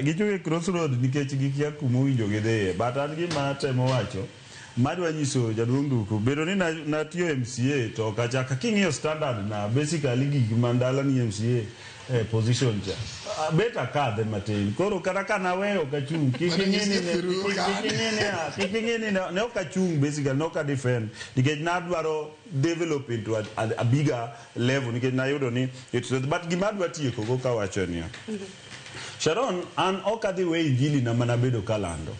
gichunge crossroad nikech gikia kuma owinjo gidhiye, but an gima temo wacho madwa nyiso jaduong' Duku bedo ni natiyo MCA to kachaka king'iyo standard na basically gik mandala ni MCA position cha beta kadhe matin koro kata kana weyo kachung kiking'ini ne okachung basically no ka defend nikech nadwaro develop into a bigger level nikech nayudo ni but gima dwa tieko go kawacho niya Sharon an okadhi we injili na mana bedo kalando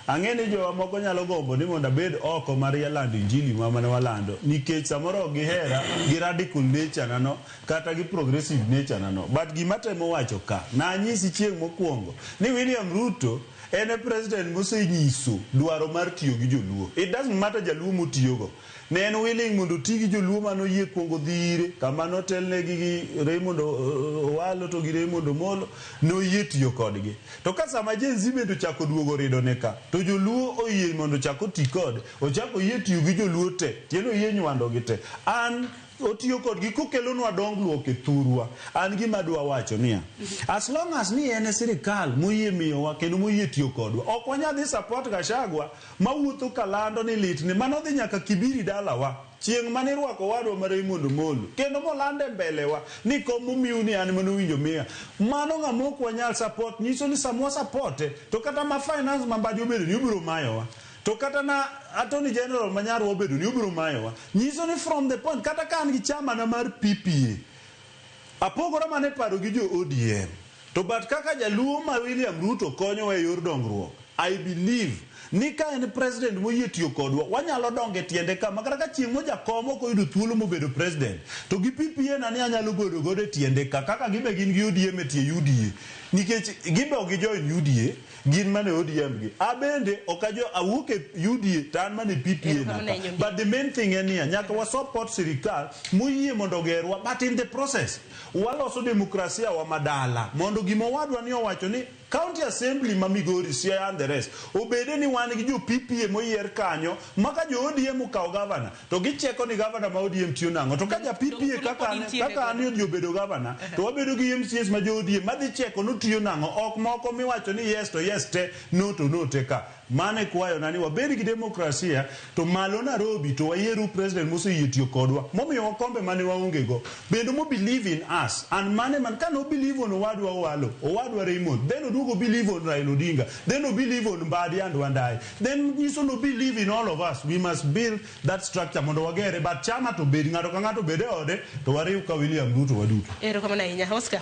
ang'eni jowa moko nyalo gombo ni mondo abed oko mar lando injili ma mane walando nikech samoro gihera gi radical nature nano kata gi progressive nature nano but gima temo wacho ka na anyisi chieng' mokwongo ni William Ruto en president mosenyiso dwaro mar tiyo gi joluo. It doesn't matter jaluo motiyogo. Ne en willing mondo ti gi joluo manoyie kuongo dhire kama notelnegi gi Raymond Owalo to gi Raymond Omolo noyie tiyo kodgi. To ka sama Gen Z bende ochako duogo rido ne ka to joluo oyie mondo chako ti kode ochako yie tiyo gi joluo te tieno yie nywando gi te an otiyo kodgi kokelonwa dongruok e thurwa. An gima dwa wacho niya as long as ni en sirikal moyie miyowa kendo moyie tiyo kodwa ok wanyadhi support Gachagua mawuotho kalando ni litni manodhi nyaka Kibiri dalawa chieng' mane rwako wadwa mar Raymond Omolo kendo molande mbelewa ni komo miu ni an manowinjo miya mano ng'amok wanyal support nyiso ni samwa support to kata ma finance mambadi obedo ni obiro mayowa to kata na Attorney General manyaro obedo ni obiro mayowa nyiso ni from the point kata kan gi chama na mar PPA apogora mane paro gi jo ODM to but kaka jaluo ma William Ruto konyo e yor dongruok I believe ni ka en president moyie tiyo kodwa wanyalo donge tiende kama kata ka chieng' moja komo ko yudo thuolo mobedo president to gi PPA na ni anyalo godo godo tiende kaka gibe gin gi ODM tie UDA nikech gibe ogi join UDA gin mane ODM gi abende okajo awuok e UDA tan mane PPA na but the main thing en niya nyaka wa support sirikal moyie mondo gerwa but in the process waloso demokrasia wa madala mondo gimo wadwa ni owacho ni County Assembly ma Migori Siaya and the rest obede ni wan gi jo PPA moyier kanyo maka jo ODM ukaw governor to gicheko ni governor ma ODM tiyo nango to ka ja PPA kaka ani jo bedo governor to wabedo gi MCAs ma jo ODM madhi cheko no tiyo nango ok moko miwacho ni yes to yes te no to no te ka mane kwayo nani wabedi gi demokrasia to malo Nairobi to wayieru president moseyie tiyo kodwa momiyo wakombe mane waonge go bendo mo believe in us and mane man kano believe on Owadwa Owalo Owadwa Raymond then odugo believe on Raila Odinga then o believe on Mbadi and Wandai then iso no believe in all of us. We must build that structure mondo wagere but chama to bedi ng'ato ka ng'ato bede ode to wariw ka William Ruto waduto. Ero kama na inya Oscar